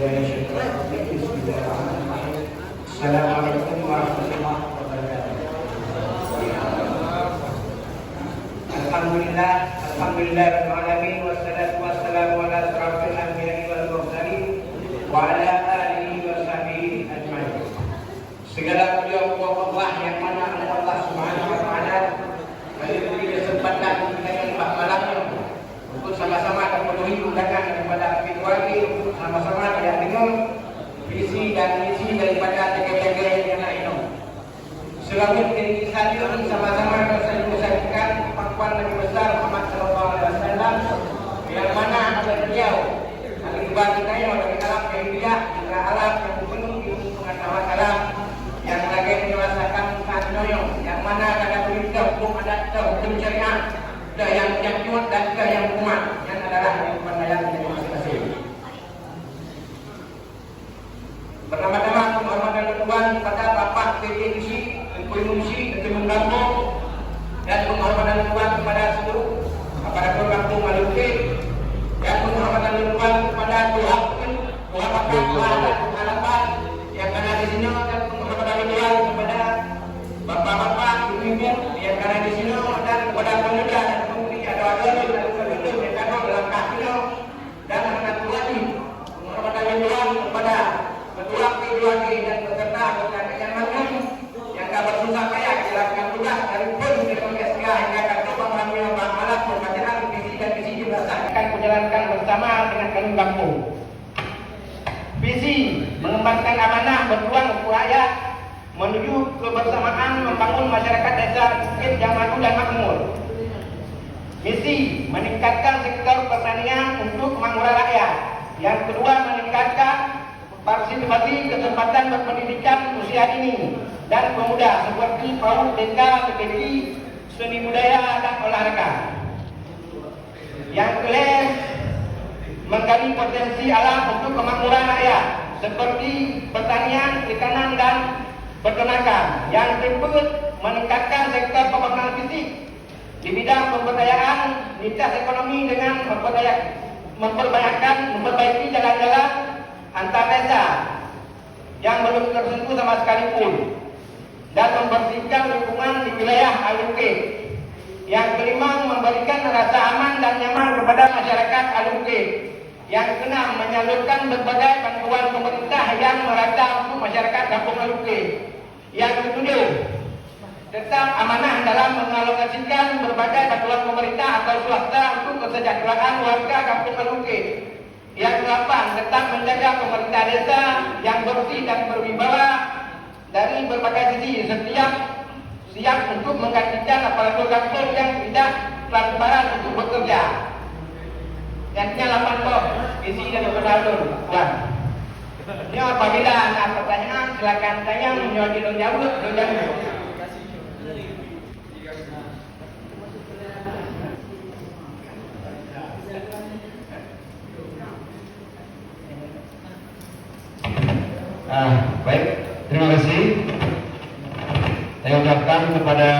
من الشيطان الرجيم. بسم الله الرحمن الرحيم. السلام عليكم ورحمة الله وبركاته. Alhamdulillah, alhamdulillah rabbil alamin, wassalatu wassalamu ala asyrafil anbiya'i wal mursalin wa ala alihi wa sahbihi ajmain. Segala puja Allah yang mana Allah Subhanahu wa taala memberi kesempatan kita yang malamnya untuk sama-sama memenuhi undangan daripada Fitwari, sama-sama tidak dengar visi dan misi daripada TKPG yang lain. Selamat diri saja sama-sama kita saksikan pengakuan Nabi besar Muhammad sallallahu alaihi wasallam yang mana beliau akibat kita yang ada di dalam kehidupan hingga alam yang penuh ilmu pengetahuan alam yang lagi menyelesaikan kanoyo yang mana ada berita hukum adat hukum syariat dan yang kuat dan yang umat yang adalah yang pandaian dari masing-masing. Pertama-tama penghormatan Tuhan kepada Bapak TPMC, Pengungsi, Menteri Kampung, dan penghormatan Tuhan kepada seluruh aparatur kampung Maluku, dan penghormatan Tuhan kepada Tuhan harapan yang ada di sini, dan penghormatan Tuhan kepada bapak-bapak, ibu-ibu yang ada di sini, dan kepada pemuda dan pemudi ada dan pemimpin yang ada dalam kasino dan anak lagi. Penghormatan Tuhan kepada ketua PDIP dan peserta anggota yang lain yang bersusah payah dilakukan tugas dari pun DPSK hingga ketua pemilihan malam pembacaan visi dan misi dilaksanakan menjalankan bersama dengan kami kampung. Visi mengembangkan amanah berjuang untuk rakyat menuju kebersamaan membangun masyarakat desa bukit yang maju dan makmur. Misi meningkatkan sektor pertanian untuk kemakmuran rakyat. Yang kedua meningkatkan partisipasi kesempatan berpendidikan usia dini dan pemuda seperti PAUD, TK, PTK, seni budaya dan olahraga. Yang kelima menggali potensi alam untuk kemakmuran rakyat seperti pertanian, perikanan dan peternakan. Yang keempat meningkatkan sektor pembangunan fisik di bidang pemberdayaan lintas ekonomi dengan memperbaiki jalan-jalan antar desa yang belum tersentuh sama sekalipun dan membersihkan lingkungan di wilayah Aluke. Yang kelima memberikan rasa aman dan nyaman kepada masyarakat Aluke. Yang keenam menyalurkan berbagai bantuan pemerintah yang merata untuk masyarakat kampung Aluke. Yang ketujuh tetap amanah dalam mengalokasikan berbagai bantuan pemerintah atau swasta untuk kesejahteraan warga kampung Aluke. Yang ke-8 tetap menjaga pemerintah desa yang bersih dan berwibawa dari berbagai sisi, siap untuk menggantikan aparatur kampung yang tidak transparan untuk bekerja. Yang ke-8 visi dan operator Tuan. Ini apabila ada pertanyaan silakan tanya, menjawab. Baik, terima kasih. Saya ucapkan kepada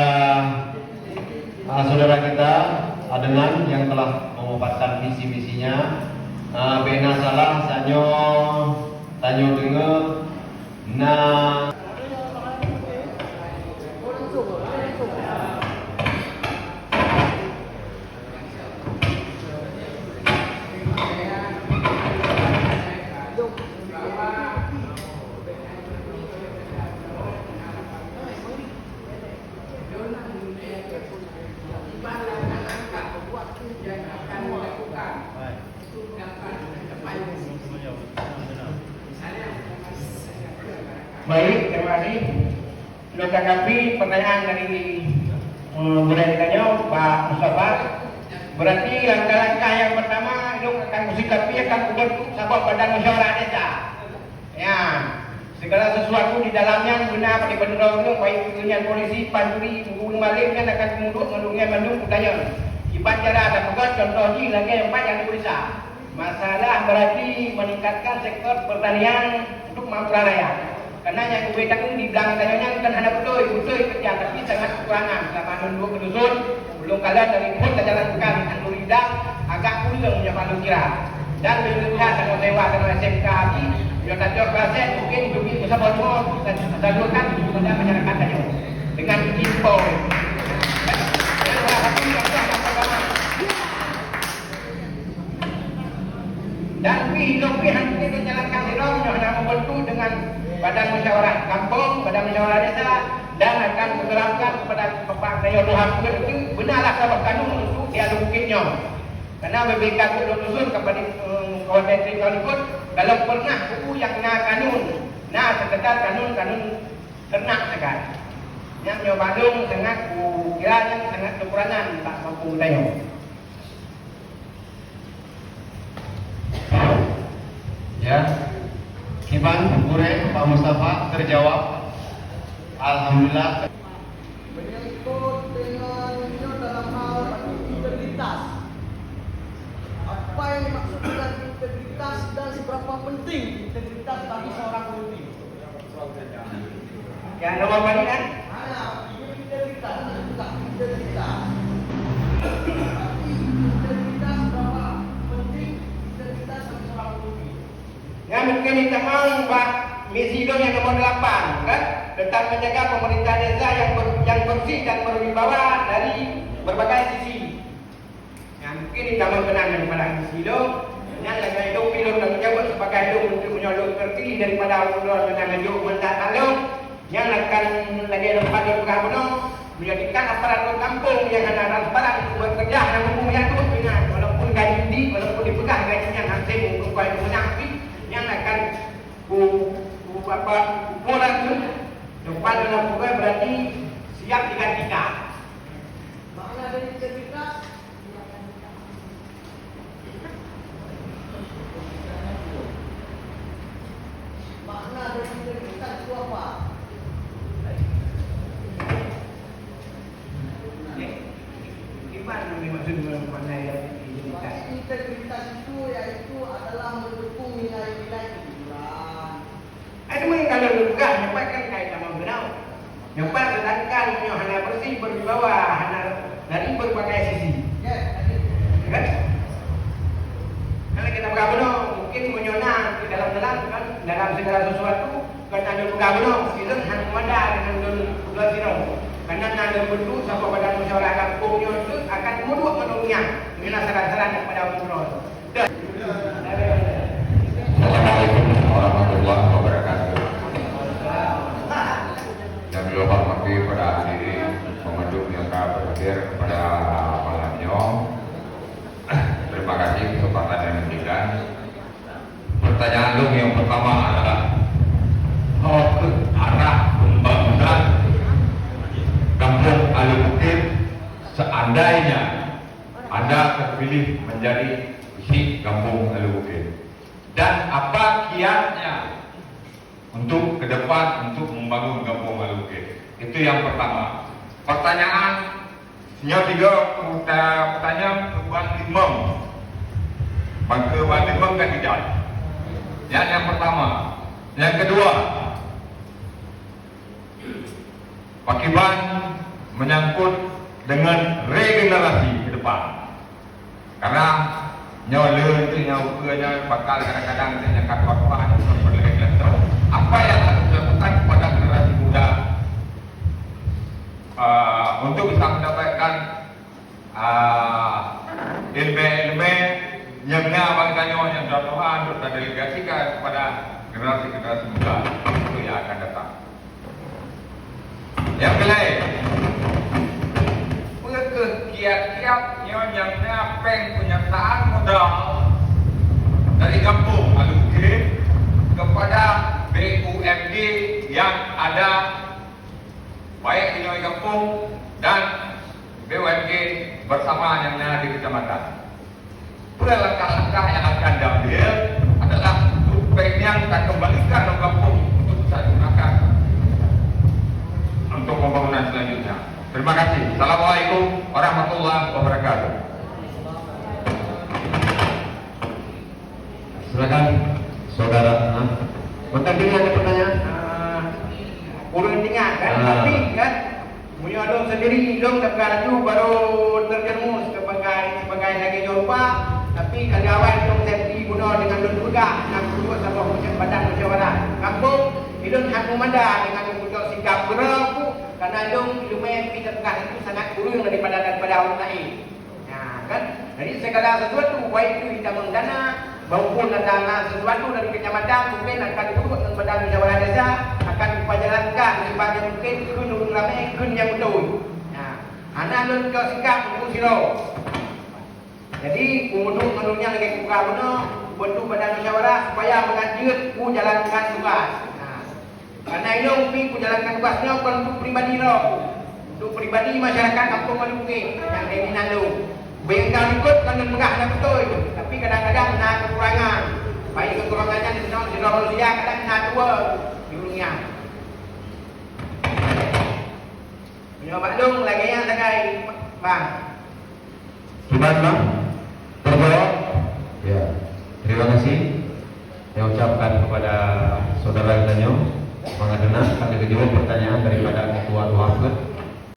saudara kita Adenan yang telah memaparkan visi-misinya. Bena salah sanyo dengar. Nah, baik, terima kasih. Untuk tanggapi pertanyaan dari budaya ditanya Pak Mustafa, berarti langkah-langkah yang pertama itu akan mensikapi akan membentuk sebuah badan musyawarah desa. Ya, segala sesuatu di dalamnya guna pada penduduk baik dengan polisi, panjuri, guru maling kan akan mendung tanya. Ibat cara ada bukan contoh di lagi yang empat yang diperiksa. Masalah berarti meningkatkan sektor pertanian untuk kemakmuran rakyat. Karena yang gue tanggung di belakang tanyanya kan ada betul kerja tapi sangat kekurangan sama menunduk ke dusun belum kalian dari pun jalan bukan anur hidang agak pusing punya malu kira Dan bila saya sewa dengan SMK lagi, dia tak jauh kaset mungkin hidup bersama semua dan salurkan kepada masyarakat saja dengan info. Dan lebih nanti menjalankan dialog yang membentuk dengan badan musyawarah kampung, badan musyawarah desa dan akan menerapkan kepada Bapak Daya Luham itu benarlah sahabat kanun untuk dialog bukitnya. Karena BBK usul kepada kawan menteri ikut kalau pernah buku yang kanun, sekedar kanun ternak sekat. Yang Bandung sangat kiranya sangat kekurangan tak mampu budaya. Ya, Kiban, Bure, Pak Mustafa terjawab. Alhamdulillah. Menyangkut dengannya dalam hal integritas. Apa yang dimaksud dengan integritas dan seberapa penting integritas bagi seorang pemimpin? Yang nomor mana kan? Integritas, integritas. Tapi integritas berapa penting integritas bagi seorang pemimpin? Ya mungkin kita mau Pak misi yang nomor 8 kan tentang menjaga pemerintah desa yang bersih dan berwibawa dari berbagai sisi. Ya mungkin kita mau kenal daripada misi yang lagi hidup dan menjabat sebagai hidup untuk menyolong terpilih daripada Allah dengan hidup mendatang yang akan lagi pada pengabuno menjadikan aparatur kampung yang ada transparan bekerja dan mempunyai dengan walaupun gaji walaupun dipegang gajinya nanti untuk kau menangki yang akan moral itu depan dalam pokoknya berarti siap digantikan. Makna dari integritas itu apa? Gimana maksud mengenai integritas? Integritas itu yaitu adalah mendukung nilai-nilai kejujuran. Itu mungkin kalau juga nyepat kan kait sama benau. Nyepat sedangkan hanya bersih berwibawa hanya dari berbagai sisi. Kan? Kalau kita bergabuno mungkin menyonang di dalam kan dalam segala sesuatu kan ada bergabuno itu hanya ada dengan dua sino. Karena ada bentuk sampai pada musyawarah kampungnya itu akan muduk menungnya dengan saran-saran kepada umroh. Assalamualaikum warahmatullahi wabarakatuh. Yang beliau hormati pada hadirin pengunjung yang berhadir pada malamnya. Terima kasih kesempatan yang diberikan. Pertanyaan lu yang pertama adalah arah pembangunan Kampung Alubukit seandainya Anda terpilih menjadi isi Kampung Alubukit. Dan apa kiatnya untuk ke depan untuk membangun Kampung Alubukit? Itu yang pertama. Pertanyaan tiga pertanyaan kebuan limang. Kebuan limang kan tidak. Yang pertama. Yang kedua, Pak Kiban menyangkut dengan regenerasi ke depan. Karena nyawa itu nyawa bakal kadang-kadang ternyata waktu apa yang harus dilakukan kepada generasi muda untuk bisa mendapatkan ilmu-ilmu yang bangsanya yang Tuhan untuk delegasikan kepada generasi-generasi muda itu yang akan datang. Yang lain, kiat-kiat yang penyertaan modal dari Kampung Alubukit kepada BUMD yang ada baik di kampung dan BUMD bersama yang ada di kecamatan. Langkah-langkah yang akan diambil adalah supaya kita kembalikan ke kampung untuk bisa digunakan untuk pembangunan selanjutnya. Terima kasih. Assalamualaikum warahmatullahi wabarakatuh. Silakan saudara. Bertanding ada pertanyaan? Urung tinggal kan, tapi kan punya dong sendiri dong terkaju baru terjerumus sebagai lagi Eropa Tapi kalau awal dong saya pergi bunuh dengan dun pegah nak dua sama macam badan musyawarah kampung ilun hak memanda dengan duduk sikap beraku karena dong lumayan kita pegah itu sangat kurang daripada orang lain. Nah, kan? Jadi segala sesuatu baik itu kita mendana maupun dana sesuatu dari kecamatan mungkin akan duduk dengan badan musyawarah desa akan dipajalankan sebagai mungkin kun ramai kun yang betul. Nah, anak lun kau sikap untuk silo. Jadi menurutnya lagi buka mana bentuk badan musyawarah supaya menganjur ku jalankan tugas. Nah, karena ini umi ku jalankan tugasnya bukan untuk pribadi lo, untuk pribadi masyarakat kampung Maluku yang ini nalu. Bengkal ikut kan megah dah betul, tapi kadang-kadang nak kekurangan. Baik kekurangannya di sana di Rusia kadang nak dua di dunia. Punya maklum lagi yang sekai bang. Gimana bang? Terjawab? Ya. Terima kasih. Saya ucapkan kepada saudara Tanyo Mangadena. Kami kedua pertanyaan daripada Ketua Luhafut